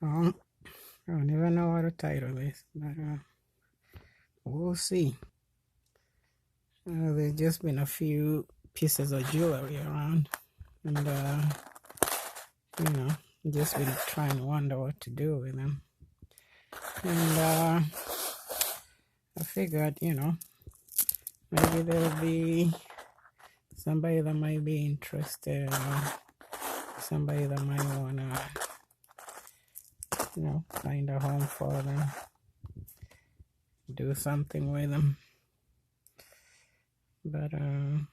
I don't even know what to title this, but we'll see. There's just been a few pieces of jewelry around, and you know, just been trying to wonder what to do with them. And I figured, maybe there'll be somebody that might be interested, or somebody that might wanna, find a home for them, do something with them. But on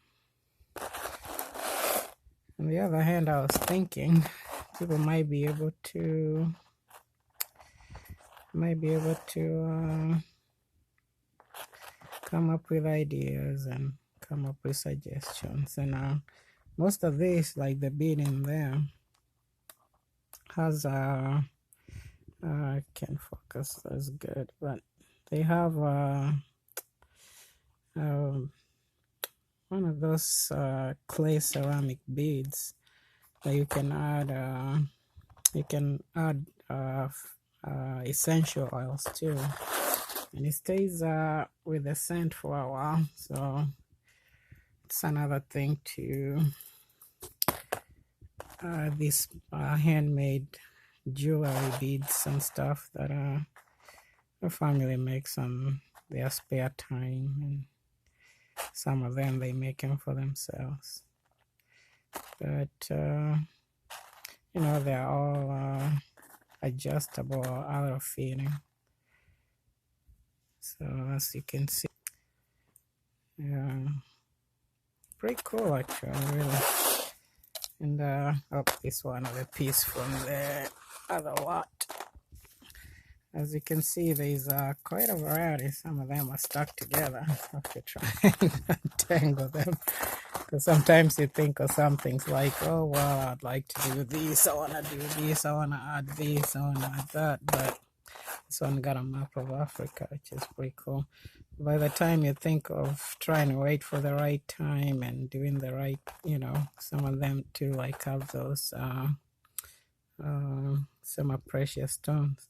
the other hand, I was thinking people might be able to come up with ideas and come up with suggestions. And most of this, like the bead in there, has I can't focus as good, but they have one of those clay ceramic beads that you can add essential oils too, and it stays with the scent for a while. So it's another thing to these handmade jewelry beads and stuff that the family makes on their spare time, and some of them they make them for themselves. But they're all adjustable or auto fitting. So as you can see, pretty cool actually, really. And this one other piece from the other lot. As you can see, there's quite a variety. Some of them are stuck together. I have to try and untangle them. Because sometimes you think of some things like, oh, well, I'd like to do this, I want to do this, I want to add this, I want to add that. But this one got a map of Africa, which is pretty cool. By the time you think of trying to wait for the right time and doing the right, some of them too, like have those semi-precious stones.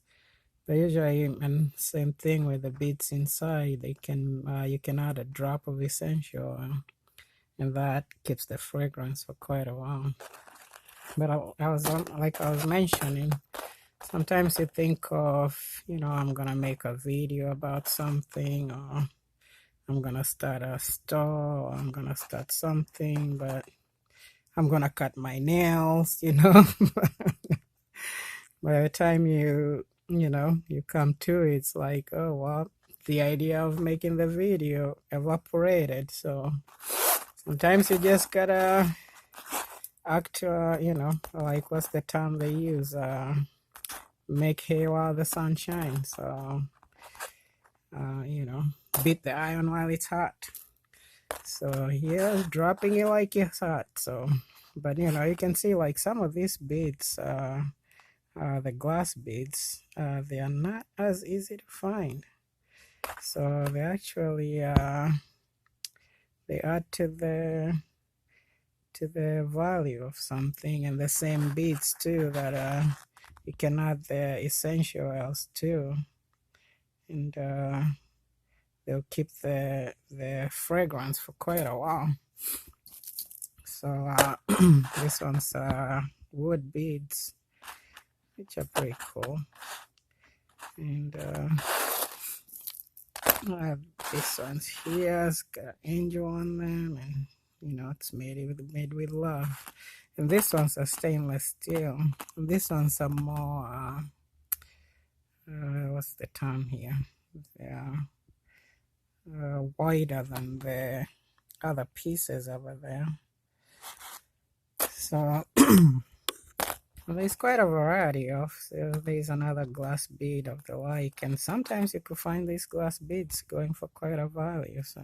But usually, and same thing with the beads inside, they can you can add a drop of essential oil, and that keeps the fragrance for quite a while. But I was mentioning, sometimes you think of, I'm gonna make a video about something, or I'm gonna start a store, or I'm gonna start something, but I'm gonna cut my nails, By the time you come to it, it's like, oh, well, the idea of making the video evaporated. So sometimes you just gotta act, like what's the term they use? Make hay while the sun shines. So, beat the iron while it's hot. So yeah, dropping it like it's hot. So, but you can see like some of these beads, the glass beads, they are not as easy to find. So they actually they add to the value of something, and the same beads too that you can add the essential oils too, and they'll keep the fragrance for quite a while. So this one's wood beads, which are pretty cool. And I have this one's here. It's got an angel on them, and it's made with love. And this one's a stainless steel. And this one's a more what's the term here? They're wider than the other pieces over there. So there's quite a variety of. There's another glass bead of the like, and sometimes you could find these glass beads going for quite a value. So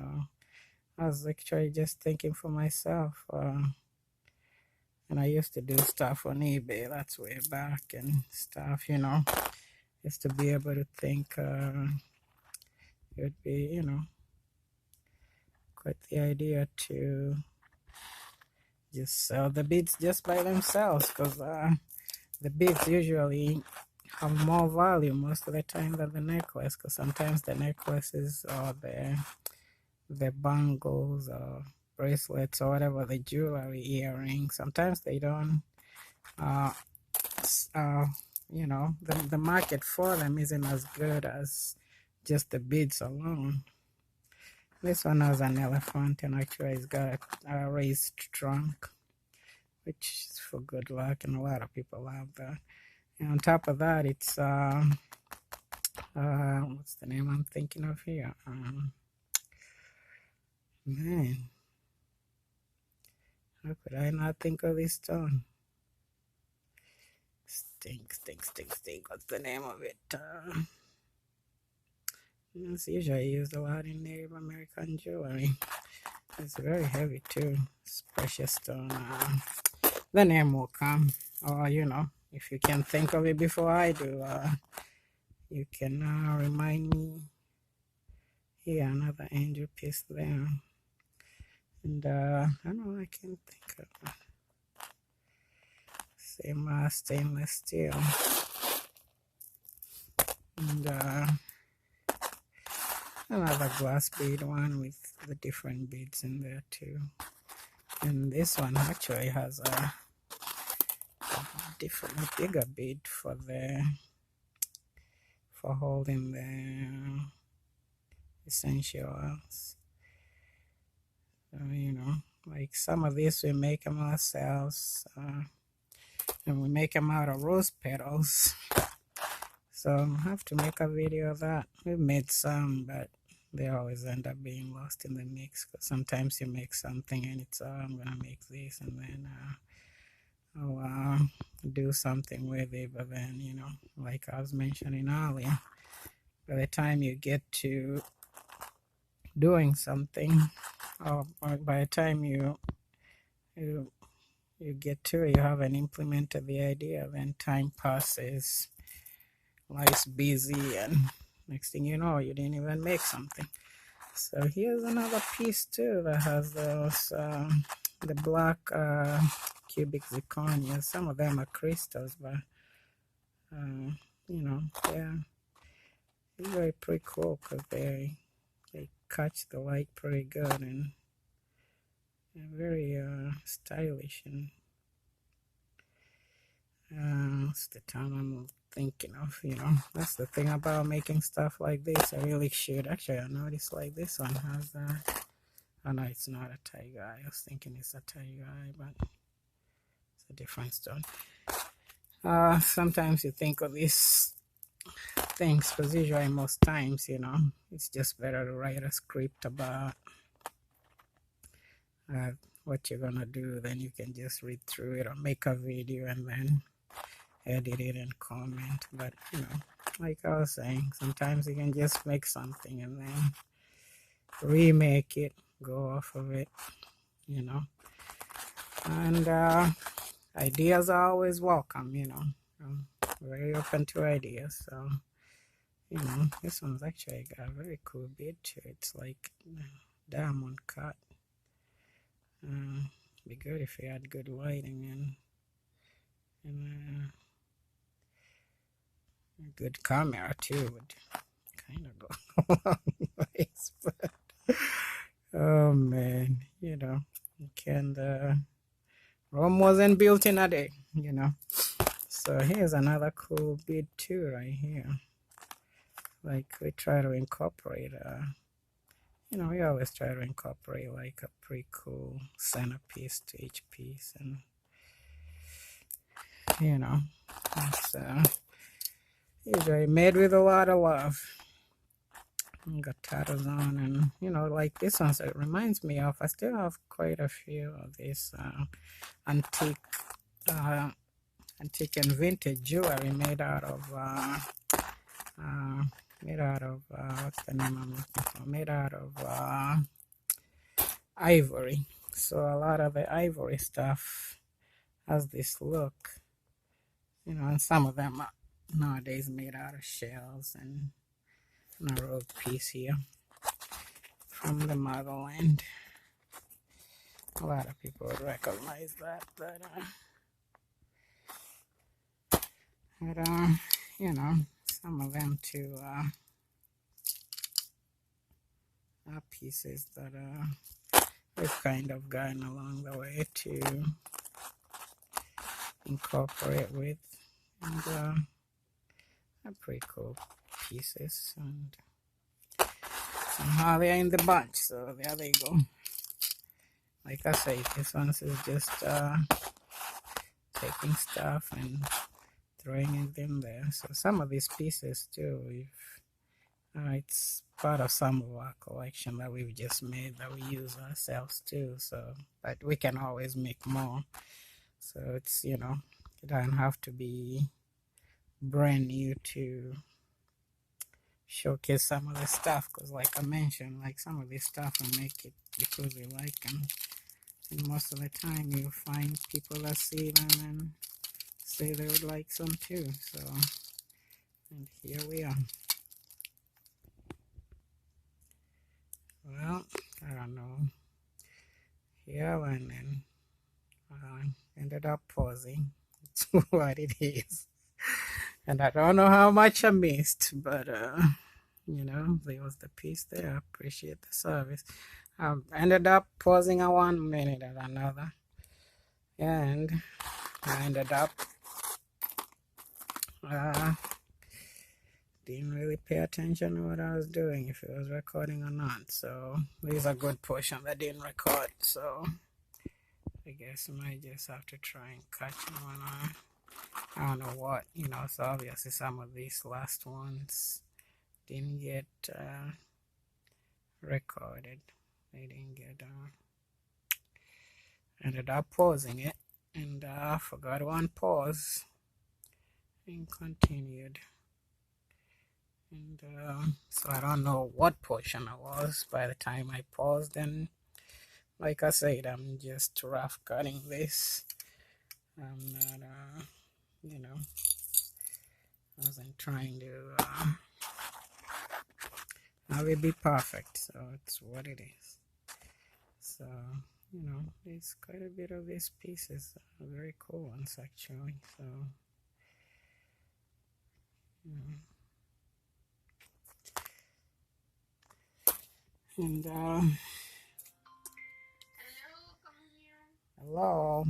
I was actually just thinking for myself, and I used to do stuff on eBay. That's way back and stuff, just to be able to think it would be, quite the idea to just sell the beads just by themselves, because the beads usually have more value most of the time than the necklace, because sometimes the necklaces or the bangles or bracelets or whatever, the jewelry, earrings, sometimes they don't you know, the market for them isn't as good as just the beads alone. This one has an elephant, and actually it's got a raised trunk, which is for good luck, and a lot of people love that. And on top of that, it's what's the name I'm thinking of here? Man, how could I not think of this stone? Stink. What's the name of it? It's usually used a lot in Native American jewelry. It's very heavy too. It's precious stone. The name will come, or you know, if you can think of it before I do, you can remind me. Here, another angel piece there, and I don't know, I can't think of it. Same stainless steel, and another glass bead one with the different beads in there too. And this one actually has a bigger bead for holding the essential oils. So, you know, like some of these we make them ourselves, and we make them out of rose petals. So I have to make a video of that. We've made some, but they always end up being lost in the mix, because sometimes you make something and it's, I'm gonna make this, and then I'll do something with it, but then, you know, like I was mentioning earlier, by the time you get to doing something, or by the time you get to it, you haven't implemented the idea, then time passes, life's busy, and next thing you know, you didn't even make something. So here's another piece too that has those the black cubic zirconia. Some of them are crystals, but you know, they're very pretty cool, because they catch the light pretty good, and they're very stylish. And what's the term I'm thinking of? You know, that's the thing about making stuff like this. I really should. Actually, I noticed like this one has oh no, it's not a tiger eye. I was thinking it's a tiger eye, but it's a different stone. Sometimes you think of these things, because usually most times, you know, it's just better to write a script about what you're gonna do, then you can just read through it or make a video and then edit it and comment. But you know, like I was saying, sometimes you can just make something and then remake it, go off of it, you know. And ideas are always welcome, you know. I'm very open to ideas. So, you know, this one's actually got a very cool bead to it. It's like diamond cut. Be good if you had good lighting and a good camera too, would kind of go a long ways. But oh man, you know, you can't. Rome wasn't built in a day, you know. So here's another cool bead too, right here. Like we try to incorporate you know, we always try to incorporate like a pretty cool centerpiece to each piece, and you know, it's usually made with a lot of love. Got tattoos on, and you know, like this one, so it reminds me of, I still have quite a few of this antique and vintage jewelry made out of what's the name I'm looking for? Made out of ivory. So a lot of the ivory stuff has this look, you know, and some of them are nowadays made out of shells. And a road piece here from the motherland. A lot of people would recognize that, but you know, some of them too are pieces that we've kind of gotten along the way to incorporate with, and are pretty cool pieces, and somehow they're in the bunch, so there they go. Like I say, this one is just taking stuff and throwing it in there. So some of these pieces too, it's part of some of our collection that we've just made that we use ourselves too. So, but we can always make more. So it's, you know, it doesn't have to be brand new to showcase some of the stuff, because like I mentioned, like some of this stuff we make it because we like them, and most of the time you find people that see them and say they would like some too. So, and here we are. Well, I don't know. Here and then ended up pausing. It's what it is. And I don't know how much I missed, but you know, there was the piece there. I appreciate the service. I ended up pausing a 1 minute and another, and I ended up didn't really pay attention to what I was doing, if it was recording or not. So there's a good portion that didn't record. So I guess I might just have to try and catch them on I don't know what, you know. So obviously some of these last ones didn't get recorded. They didn't get ended up pausing it, and forgot one pause and continued. And so I don't know what portion I was by the time I paused. And like I said, I'm just rough cutting this. I'm not you know, I wasn't trying to have it be perfect, so it's what it is. So, you know, there's quite a bit of these pieces, very cool ones actually. So, you know. And hello, come here. Hello.